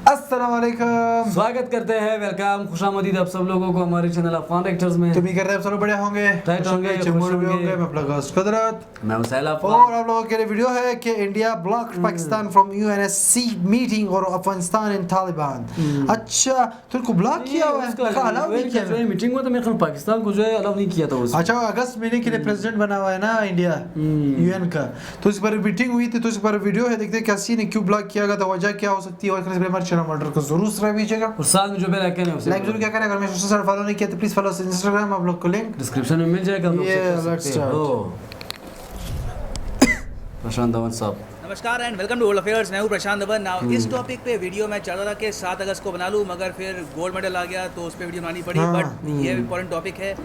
अस्सलाम वालेकुम, स्वागत करते हैं, वेलकम, खुशामदीद आप सब लोगों को हमारे चैनल अफगान एक्टर्स में। तो भी कर रहे हैं, सब लोग बढ़िया होंगे, टाइट होंगे, चमूर खुश भी होंगे। होंगे। मैं अपना दोस्त कुदरत मैं वसैल और अफगान। आप लोगों के लिए वीडियो है कि India blocked Pakistan from UNSC meeting और अफगानिस्तान इन तालिबान। अच्छा, तुमको ब्लॉक किया हुआ है, अलाउ नहीं किया है। मीटिंग में तो मेरे ख्याल पाकिस्तान को जो है अलाउ नहीं किया था उसमें। अच्छा, अगस्त महीने के लिए प्रेसिडेंट बना हुआ है ना इंडिया यूएन का, तो इस पर मीटिंग हुई थी, तो इस पर वीडियो है, देखते हैं कैसी ने क्यों ब्लॉक किया गया था, वजह क्या हो सकती है। और हमारे चैनल मर्डर को जरूर सब्सक्राइब कीजिएगा और साथ में जो बेल आइकन है उसे लाइक जरूर क्या करें। अगर मैं सोशल साइट फॉलो नहीं किया तो प्लीज फॉलो इंस्टाग्राम, आप लोग को लिंक डिस्क्रिप्शन में मिल जाएगा। let's start. प्रशांत धवन साहब, नमस्कार and welcome to world affairs. मैं हूं प्रशांत धवन। नाउ इस टॉपिक पे वीडियो मैं चाहता था कि 7 अगस्त को बना लूं, मगर फिर गोल्ड मेडल आ गया तो उस पे वीडियो बनानी पड़ी। बट ये इंपॉर्टेंट टॉपिक है,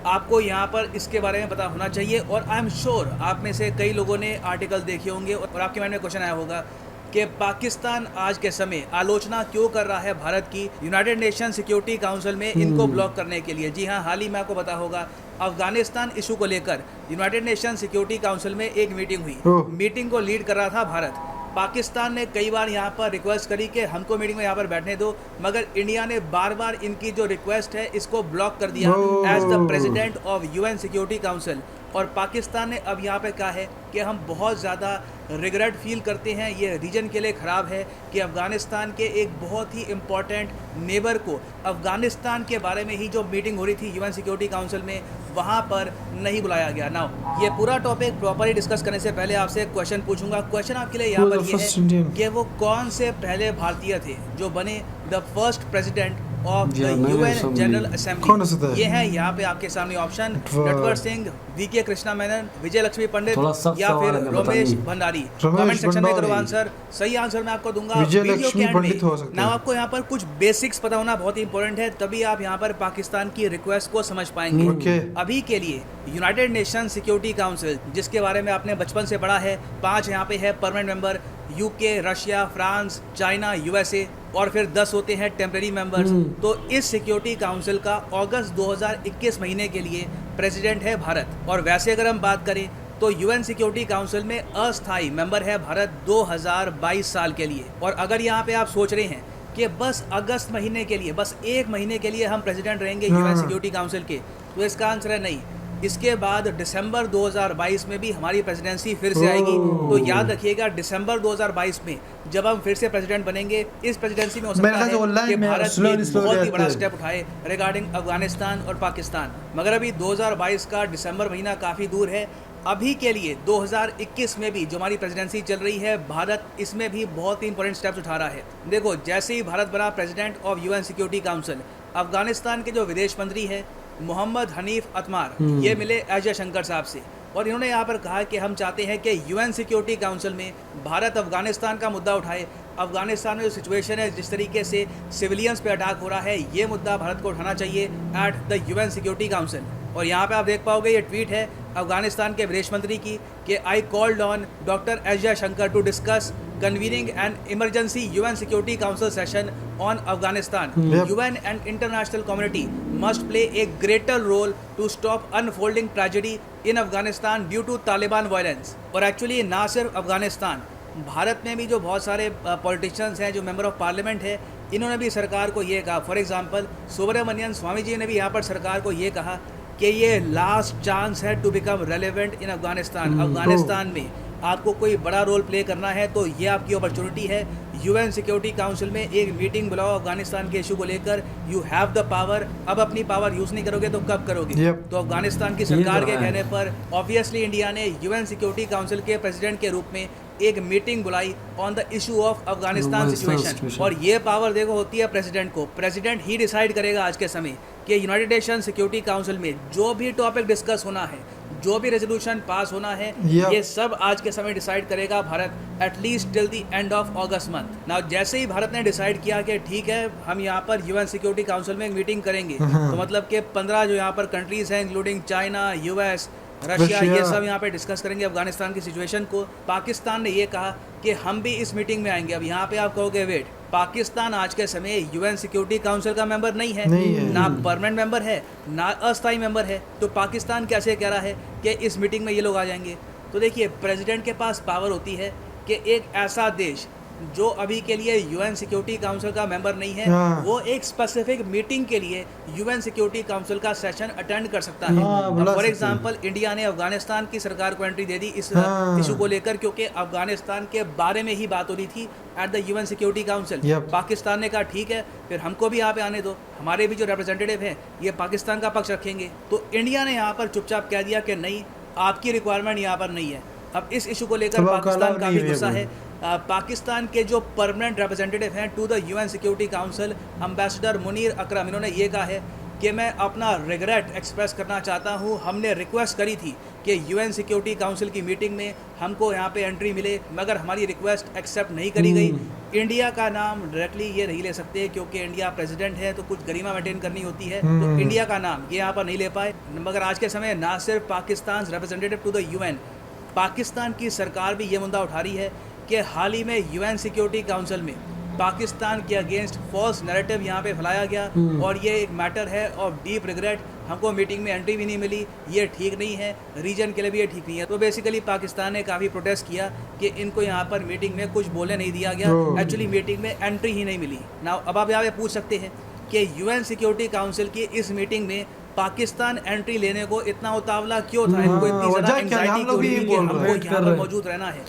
आपको यहाँ पर इसके बारे में पता होना चाहिए। और आई एम श्योर आप में से कई लोगों ने आर्टिकल देखे होंगे और आपके माइंड में क्वेश्चन आया होगा कि पाकिस्तान आज के समय आलोचना क्यों कर रहा है भारत की यूनाइटेड नेशन सिक्योरिटी काउंसिल में इनको ब्लॉक करने के लिए। जी हाँ, हाल ही में आपको पता होगा अफगानिस्तान इशू को लेकर यूनाइटेड नेशन सिक्योरिटी काउंसिल में एक मीटिंग हुई। मीटिंग को लीड कर रहा था भारत। पाकिस्तान ने कई बार यहाँ पर रिक्वेस्ट करी कि हमको मीटिंग में यहाँ पर बैठने दो, मगर इंडिया ने बार बार इनकी जो रिक्वेस्ट है इसको ब्लॉक कर दिया as the president of UN security council. और पाकिस्तान ने अब यहाँ पे कहा है कि हम बहुत ज़्यादा रिग्रेट फील करते हैं, ये रीजन के लिए ख़राब है कि अफ़गानिस्तान के एक बहुत ही इम्पॉर्टेंट नेबर को अफ़गानिस्तान के बारे में ही जो मीटिंग हो रही थी यूएन सिक्योरिटी काउंसिल में, वहाँ पर नहीं बुलाया गया। नाउ ये पूरा टॉपिक प्रॉपरली डिस्कस करने से पहले आपसे एक क्वेश्चन पूछूंगा। क्वेश्चन आपके लिए यहाँ पर ये है कि वो कौन से पहले भारतीय थे जो बने the first president of the UN general assembly. ये है यहाँ पे आपके सामने ऑप्शन: नटवर सिंह, वीके कृष्णा मेनन, विजय लक्ष्मी पंडित या फिर रमेश भंडारी। कमेंट सेक्शन में करो आंसर। सही आंसर मैं आपको दूंगा वीडियो के एंड में। ना आपको यहाँ पर कुछ बेसिक्स पता होना बहुत ही इंपॉर्टेंट है, तभी आप यहाँ पर पाकिस्तान की रिक्वेस्ट को समझ पाएंगे। अभी के लिए यूनाइटेड नेशन सिक्योरिटी काउंसिल, जिसके बारे में आपने बचपन से पढ़ा है, 5 यहाँ पे है permanent member, UK, Russia, France, China, USA, और फिर 10 होते हैं टेम्परेरी मेंबर्स। तो इस सिक्योरिटी काउंसिल का अगस्त 2021 महीने के लिए प्रेसिडेंट है भारत। और वैसे अगर हम बात करें तो यूएन सिक्योरिटी काउंसिल में अस्थायी मेंबर है भारत 2022 साल के लिए। और अगर यहाँ पे आप सोच रहे हैं कि बस अगस्त महीने के लिए, बस 1 महीने के लिए हम प्रेसिडेंट रहेंगे यूएन सिक्योरिटी काउंसिल के, तो इसका आंसर है नहीं। इसके बाद दिसंबर 2022 में भी हमारी प्रेसिडेंसी फिर से आएगी। तो याद रखिएगा, दिसंबर 2022 में जब हम फिर से प्रेसिडेंट बनेंगे, इस प्रेसिडेंसी में हो सकता है कि भारत बहुत ही बड़ा स्टेप उठाए रिगार्डिंग अफगानिस्तान और पाकिस्तान। मगर अभी 2022 का दिसंबर महीना काफ़ी दूर है। अभी के लिए 2021 में भी जो हमारी प्रेसिडेंसी चल रही है, भारत इसमें भी बहुत ही इंपॉर्टेंट स्टेप्स उठा रहा है। देखो, जैसे ही भारत बना president of UN security council, Afghanistan के जो विदेश मंत्री है मोहम्मद हनीफ अतमार, ये मिले एस जयशंकर साहब से, और इन्होंने यहाँ पर कहा कि हम चाहते हैं कि यूएन सिक्योरिटी काउंसिल में भारत अफगानिस्तान का मुद्दा उठाए। अफगानिस्तान में जो सिचुएशन है, जिस तरीके से सिविलियंस पे अटैक हो रहा है, ये मुद्दा भारत को उठाना चाहिए eight the UN security council. और यहाँ पे आप देख पाओगे ये ट्वीट है अफगानिस्तान के विदेश मंत्री की कि I called on doctor S Jaishankar to discuss convening an emergency UN Security Council session on Afghanistan. UN and international community must play a greater role to stop unfolding tragedy in Afghanistan due to Taliban violence. और actually ना सिर्फ अफगानिस्तान, भारत में भी जो बहुत सारे politicians हैं, जो मेंबर ऑफ पार्लियामेंट है, इन्होंने भी सरकार को ये कहा। फॉर एग्जांपल सुब्रमण्यम स्वामी जी ने भी यहाँ पर सरकार को ये कहा कि ये लास्ट चांस है to become relevant in Afghanistan. Afghanistan में आपको कोई बड़ा रोल प्ले करना है तो ये आपकी अपॉर्चुनिटी है। यूएन सिक्योरिटी काउंसिल में एक मीटिंग बुलाओ अफगानिस्तान के इशू को लेकर। You have the power. अब अपनी पावर यूज़ नहीं करोगे तो कब करोगे? तो अफगानिस्तान की सरकार के कहने पर ऑब्वियसली इंडिया ने यूएन सिक्योरिटी काउंसिल के प्रेसिडेंट के रूप में एक मीटिंग बुलाई on the issue of Afghanistan situation. और ये पावर देखो होती है प्रेसिडेंट को। प्रेसिडेंट ही डिसाइड करेगा आज के समय कि यूनाइटेड नेशन सिक्योरिटी काउंसिल में जो भी टॉपिक डिस्कस होना है, जो भी रेजोल्यूशन पास होना है, ये सब आज के समय डिसाइड करेगा Bharat at least till the end of August month. Now जैसे ही भारत ने डिसाइड किया कि ठीक है हम यहाँ पर यूएन सिक्योरिटी काउंसिल में एक मीटिंग करेंगे, तो मतलब कि 15 जो यहाँ पर कंट्रीज हैं इंक्लूडिंग चाइना, यूएस, रशिया, ये सब यहाँ पे डिस्कस करेंगे अफगानिस्तान की सिचुएशन को। पाकिस्तान ने ये कहा कि हम भी इस मीटिंग में आएंगे। अब यहाँ पे आप कहोगे वेट, पाकिस्तान आज के समय यूएन सिक्योरिटी काउंसिल का मेंबर नहीं है, ना परमानेंट मेंबर है, ना अस्थायी मेंबर है, तो पाकिस्तान कैसे कह रहा है कि इस मीटिंग में ये लोग आ जाएंगे? तो देखिए, प्रेसिडेंट के पास पावर होती है कि एक ऐसा देश जो अभी के लिए यूएन सिक्योरिटी काउंसिल का मेंबर नहीं है, हाँ। वो एक स्पेसिफिक मीटिंग के लिए यूएन सिक्योरिटी काउंसिल का सेशन अटेंड कर सकता है। हाँ, बुला फॉर सकते एग्जांपल इंडिया ने अफगानिस्तान की सरकार को एंट्री दे दी इस हाँ। इशू को लेकर, क्योंकि अफगानिस्तान के बारे में ही बात हो रही थी eight the UN security council. Yep. Pakistan ने कहा ठीक है, फिर हमको भी यहाँ पे आने दो, हमारे भी जो रिप्रेजेंटेटिव हैं ये पाकिस्तान का पक्ष रखेंगे। तो इंडिया ने यहाँ पर चुपचाप कह दिया कि नहीं, आपकी रिक्वायरमेंट यहाँ पर नहीं है। अब इस इशू को लेकर तो पाकिस्तान नहीं काफ़ी है गुस्सा कोई। है। पाकिस्तान के जो परमानेंट रिप्रेजेंटेटिव हैं to the UN security Council, ambassador Munir Akram, इन्होंने ये कहा है कि मैं अपना रिग्रेट एक्सप्रेस करना चाहता हूँ। हमने रिक्वेस्ट करी थी कि यूएन सिक्योरिटी काउंसिल की मीटिंग में हमको यहाँ पे एंट्री मिले, मगर हमारी रिक्वेस्ट एक्सेप्ट नहीं करी गई। इंडिया का नाम डायरेक्टली ये नहीं ले सकते क्योंकि इंडिया प्रेसिडेंट है, तो कुछ गरिमा मेंटेन करनी होती है, तो इंडिया का नाम ये यहाँ पर नहीं ले पाए। मगर आज के समय ना सिर्फ Pakistan representative to the UN, Pakistan की सरकार भी ये मुद्दा उठा रही है कि हाल ही में यूएन सिक्योरिटी काउंसिल में पाकिस्तान के अगेंस्ट फॉल्स नैरेटिव यहाँ पे फैलाया गया, और ये एक मैटर है ऑफ डीप रिग्रेट। हमको मीटिंग में एंट्री भी नहीं मिली, ये ठीक नहीं है, रीजन के लिए भी ये ठीक नहीं है। तो बेसिकली पाकिस्तान ने काफ़ी प्रोटेस्ट किया कि इनको यहाँ पर मीटिंग में कुछ बोलने नहीं दिया गया, एक्चुअली मीटिंग में एंट्री ही नहीं मिली ना। अब आप यहाँ पे पूछ सकते हैं कि यूएन सिक्योरिटी काउंसिल की इस मीटिंग में पाकिस्तान एंट्री लेने को इतना उतावला क्यों था, इनको इतनी ज़्यादा एंग्जाइटी क्यों थी कि हमको यहाँ पर मौजूद रहना है।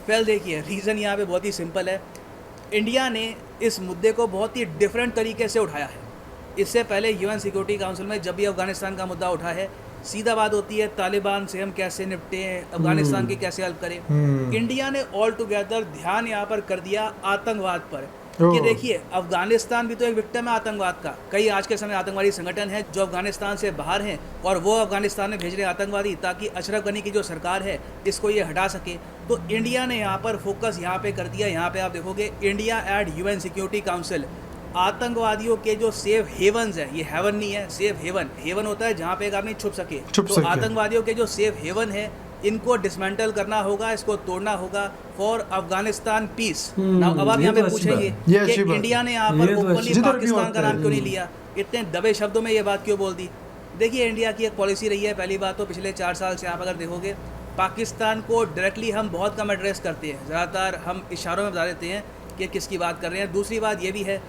फिर देखिए रीज़न यहाँ पे बहुत ही सिंपल है। इंडिया ने इस मुद्दे को बहुत ही डिफरेंट तरीके से उठाया है। इससे पहले यूएन सिक्योरिटी काउंसिल में जब भी अफगानिस्तान का मुद्दा उठा है, सीधा बात होती है तालिबान से हम कैसे निपटे हैं, अफगानिस्तान की कैसे हेल्प करें। इंडिया ने ऑल टुगेदर ध्यान यहाँ पर कर दिया आतंकवाद पर कि देखिए अफगानिस्तान भी तो एक विक्टिम है आतंकवाद का। कई आज के समय आतंकवादी संगठन हैं जो अफगानिस्तान से बाहर हैं और वो अफगानिस्तान में भेज रहे हैं आतंकवादी, ताकि अशरफ गनी की जो सरकार है इसको ये हटा सके। तो इंडिया ने यहाँ पर फोकस यहाँ पे कर दिया। यहाँ पे आप देखोगे India at UN security council, आतंकवादियों के जो सेफ हेवन्स है, ये हेवन नहीं है, सेफ हेवन, हेवन होता है जहाँ पे एक आदमी छुप सके। तो आतंकवादियों के जो सेफ हेवन है इनको डिसमेंटल करना होगा, इसको तोड़ना होगा फॉर अफगानिस्तान पीस। अब आप यहाँ पे पूछेंगे कि इंडिया ने यहाँ पर ओपनली पाकिस्तान का नाम क्यों नहीं लिया, इतने दबे शब्दों में ये बात क्यों बोल दी। देखिए इंडिया की एक पॉलिसी रही है, पहली बात तो पिछले 4 साल से आप अगर देखोगे पाकिस्तान को डायरेक्टली हम बहुत कम एड्रेस करते हैं, ज़्यादातर हम इशारों में बता देते हैं कि किसकी बात कर रहे हैं। दूसरी बात ये भी है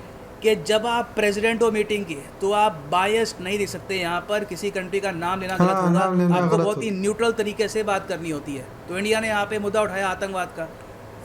कि जब आप प्रेसिडेंट हो मीटिंग की तो आप बायस्ड नहीं दे सकते, यहाँ पर किसी कंट्री का नाम लेना गलत होगा, आपको बहुत ही न्यूट्रल तरीके से बात करनी होती है। तो इंडिया ने यहाँ पे मुद्दा उठाया आतंकवाद का।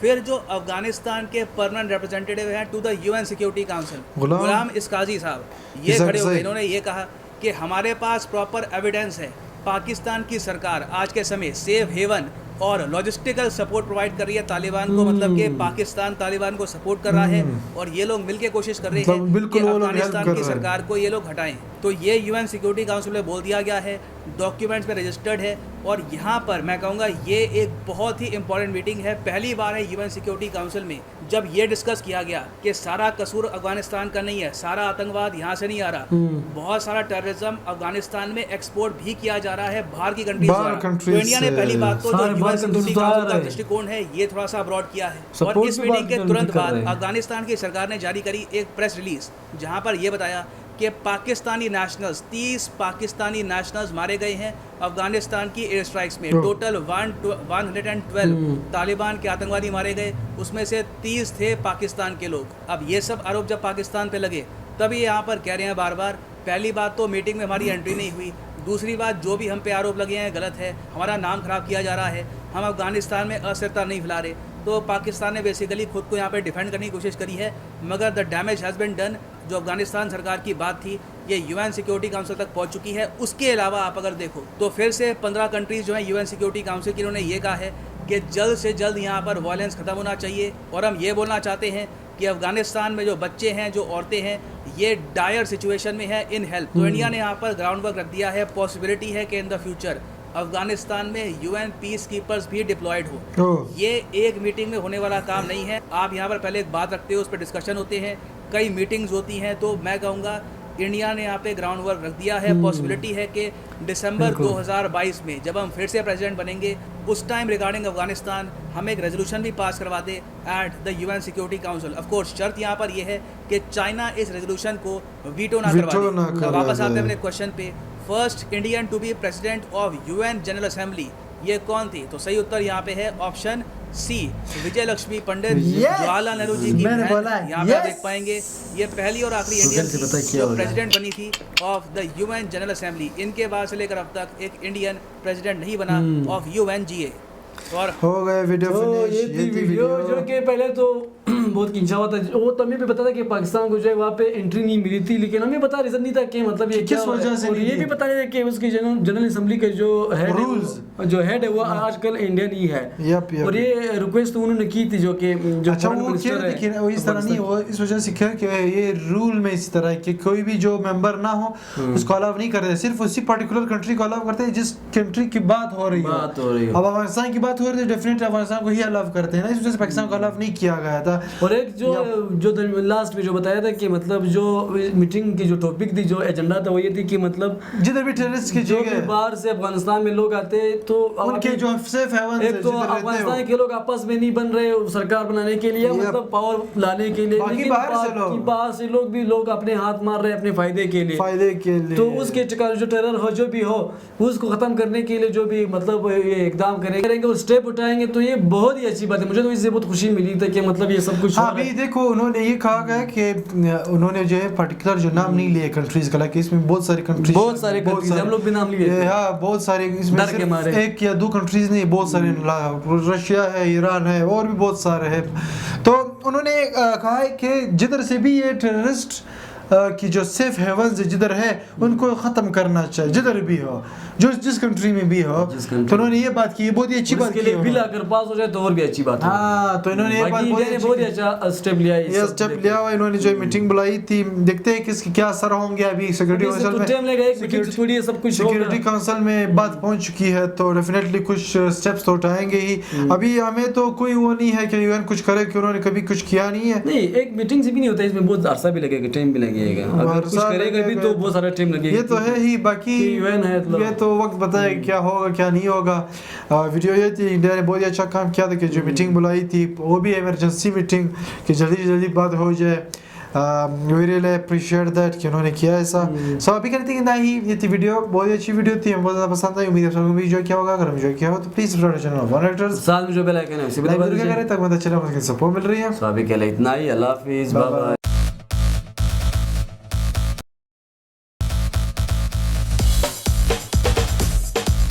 फिर जो अफगानिस्तान के परमानेंट रिप्रेजेंटेटिव हैं to the UN security Council, Ghulam Isakzai sahab, ये खड़े हो गए, इन्होंने ये कहा कि हमारे पास प्रॉपर एविडेंस है, पाकिस्तान की सरकार आज के समय सेफ हेवन और लॉजिस्टिकल सपोर्ट प्रोवाइड कर रही है तालिबान को, मतलब कि पाकिस्तान तालिबान को सपोर्ट कर रहा है और ये लोग मिलके कोशिश कर रहे हैं कि अफगानिस्तान की सरकार को ये लोग हटाएं। तो ये यूएन सिक्योरिटी काउंसिल में बोल दिया गया है, डॉक्यूमेंट्स में रजिस्टर्ड है। और यहाँ पर मैं कहूँगा ये एक बहुत ही इंपॉर्टेंट मीटिंग है। पहली बार है यूएन सिक्योरिटी काउंसिल में जब ये डिस्कस किया गया कि सारा कसूर अफगानिस्तान का नहीं है, सारा आतंकवाद यहाँ से नहीं आ रहा, बहुत सारा टेररिज्म अफगानिस्तान में एक्सपोर्ट भी किया जा रहा है बाहर की कंट्रीज द्वारा। तो इंडिया ने पहली बात तो जो यूएन सिक्योरिटी काउंसिल का दृष्टिकोण है ये थोड़ा सा अब्रॉड किया है। और इस मीटिंग के तुरंत बाद अफगानिस्तान की सरकार ने जारी करी एक प्रेस रिलीज जहाँ पर यह बताया कि पाकिस्तानी नेशनल्स 30 पाकिस्तानी नेशनल्स मारे गए हैं अफगानिस्तान की एयर स्ट्राइक्स में। टोटल 112 तालिबान के आतंकवादी मारे गए, उसमें से 30 थे पाकिस्तान के लोग। अब ये सब आरोप जब पाकिस्तान पे लगे तभी यहाँ पर कह रहे हैं बार बार, पहली बात तो मीटिंग में हमारी एंट्री नहीं हुई, दूसरी बात जो भी हम पे आरोप लगे हैं गलत है, हमारा नाम खराब किया जा रहा है, हम अफगानिस्तान में अस्थिरता नहीं फैला रहे। तो पाकिस्तान ने बेसिकली खुद को यहाँ पे डिफेंड करने की कोशिश करी है, मगर the damage has been done. जो अफगानिस्तान सरकार की बात थी ये यूएन सिक्योरिटी काउंसिल तक पहुँच चुकी है। उसके अलावा आप अगर देखो तो फिर से 15 कंट्रीज़ जो हैं यूएन सिक्योरिटी काउंसिल की, इन्होंने ये कहा है कि जल्द से जल्द यहाँ पर वायलेंस ख़त्म होना चाहिए। और हम ये बोलना चाहते हैं कि अफगानिस्तान में जो बच्चे हैं, जो औरतें हैं, ये डायर सिचुएशन में है इन हेल्थ। तो इंडिया ने यहाँ पर ग्राउंड वर्क रख दिया है। पॉसिबिलिटी है कि इन द फ्यूचर अफगानिस्तान में यूएन पीस कीपर्स भी डिप्लॉयड हो। ये एक मीटिंग में होने वाला काम नहीं है। आप यहाँ पर पहले एक बात रखते हो, उस पर डिस्कशन होते हैं, कई मीटिंग्स होती हैं। तो मैं कहूँगा इंडिया ने यहाँ पे ग्राउंड वर्क रख दिया है। पॉसिबिलिटी है कि दिसंबर 2022 में जब हम फिर से प्रेसिडेंट बनेंगे उस टाइम रिगार्डिंग अफगानिस्तान हम एक रेजोल्यूशन भी पास करवा दे at the UN security Council. Of course शर्त यहाँ पर यह है कि चाइना इस रेजोल्यूशन को वीटो ना करवा दे। तो वापस आते हैं अपने क्वेश्चन पे, first Indian to be president of UN general assembly ये कौन थी? तो सही उत्तर यहाँ पे है option C Vijaya Lakshmi Pandit Yes! Jawaharlal Nehru ji की मैंने बहन बोला, यहाँ पे आप yes! देख पाएंगे। ये पहली और आखिरी गूगल इंडियन से पता थी क्या जो होगा। प्रेसिडेंट बनी थी of the UN general assembly. इनके बाद से लेकर अब तक एक इंडियन प्रेसिडेंट नहीं बना ऑफ यूएनजीए। और हो गए वीडियो तो फिनिश। ये थी वीडियो जो कि पहले तो बहुत खिंचा हुआ था। वो तो हमें भी पता था कि पाकिस्तान को जो है वहाँ पे एंट्री नहीं मिली थी, लेकिन हमें पता रीजन नहीं था कि मतलब ये किस क्या वजह से और नहीं ये थी? भी पता नहीं था कि उसकी जनरल असेंबली के जो हेड Rules। है वो आजकल इंडियन ही है। Yup, yup. और ये रिक्वेस्ट उन्होंने की थी जो कि जो अच्छा foreign वो minister क्या है, देखिए वो इस तरह नहीं, वो इस वजह से क्या कि ये रूल में इस तरह है कि कोई भी जो मेंबर ना हो उसको अलाउ नहीं करते, सिर्फ उसी पर्टिकुलर कंट्री को अलाउ करते हैं जिस कंट्री की बात हो रही है। अब अफगानिस्तान की बात हो रही है, डेफिनेटली अफगानिस्तान को ही अलाउ करते हैं ना, इस वजह से पाकिस्तान को अलाउ नहीं किया गया था। और एक जो लास्ट में जो बताया था कि मतलब जो मीटिंग की जो टॉपिक थी, जो एजेंडा था वो ये थी कि मतलब जिधर भी टेररिस्ट की जो भी जगह बाहर से अफगानिस्तान में लोग आते तो उनके जो सेफ हेवन एक तो अफगानिस्तान के लोग आपस में नहीं बन रहे सरकार बनाने के लिए, मतलब पावर लाने के लिए, बाकी लेकिन बाहर से लोग भी लोग अपने हाथ मार रहे हैं अपने फायदे के लिए। तो उसके चक्कर जो टेरर हो जो भी हो उसको खत्म करने के लिए जो भी मतलब ये इकदाम करेंगे और स्टेप उठाएंगे, तो ये बहुत ही अच्छी बात है। मुझे तो इससे बहुत खुशी मिली थी कि मतलब ये सब कुछ हाँ, अभी देखो उन्होंने ये कहा गया कि उन्होंने जो है पर्टिकुलर जो नाम नहीं लिए कंट्रीज का, लाइक इसमें बहुत सारे कंट्रीज हम लोग भी नाम लिए थे। हाँ बहुत सारे, इसमें डर के सिर्फ मारे। एक या दो कंट्रीज नहीं, बहुत सारे रशिया है, ईरान है और भी बहुत सारे हैं। तो उन्होंने कहा है कि जिधर से भी ये टेररिस्ट की जो सेफ हेवन्स जिधर है उनको ख़त्म करना चाहिए, जिधर भी हो, जो जिस कंट्री में भी हो। तो उन्होंने ये बात की, ये बहुत ही अच्छी बात की। बिल अगर पास हो जाए तो और भी अच्छी बात है। हाँ, तो इन्होंने ये बात बहुत ही अच्छा स्टेप लिया है। ये स्टेप लिया हुआ इन्होंने, जो मीटिंग बुलाई थी, देखते हैं कि इसके क्या असर होंगे। अभी सिक्योरिटी काउंसिल में टाइम लगेगा, एक मीटिंग से थोड़ी सब कुछ सिक्योरिटी काउंसिल में बात पहुंच चुकी है, तो डेफिनेटली कुछ स्टेप्स तो उठाएंगे ही। अभी हमें तो कोई वो नहीं है कि यूएन कुछ करे, कि उन्होंने कभी कुछ किया नहीं है। नहीं, एक मीटिंग से भी नहीं होता, इसमें बहुत अरसा भी लगेगा, टाइम भी लगेगा। अगर कुछ करेगा भी तो बहुत सारा टाइम लगेगा। ये तो है ही, बाकी यूएन है ये तो वक्त बताएगा क्या होगा क्या नहीं होगा। वीडियो ये थी, इंडिया ने बहुत ही अच्छा काम किया था कि जो मीटिंग बुलाई थी वो भी इमरजेंसी मीटिंग, कि जल्दी से जल्दी बात हो जाए। वी रियली अप्रिशिएट दैट कि उन्होंने किया ऐसा। सो अभी कहते हैं कि नहीं, ये थी वीडियो, बहुत ही अच्छी वीडियो थी, हमें बहुत ज़्यादा पसंद आई। उम्मीद है सबको भी एंजॉय किया होगा। अगर एंजॉय किया हो तो please subscribe to one actors, साथ में जो बेल आइकन है उसे भी दबा दीजिए। तक मतलब चैनल पर सपोर्ट मिल रही है। सो अभी के लिए इतना ही, अल्लाह हाफिज़, बाय बाय।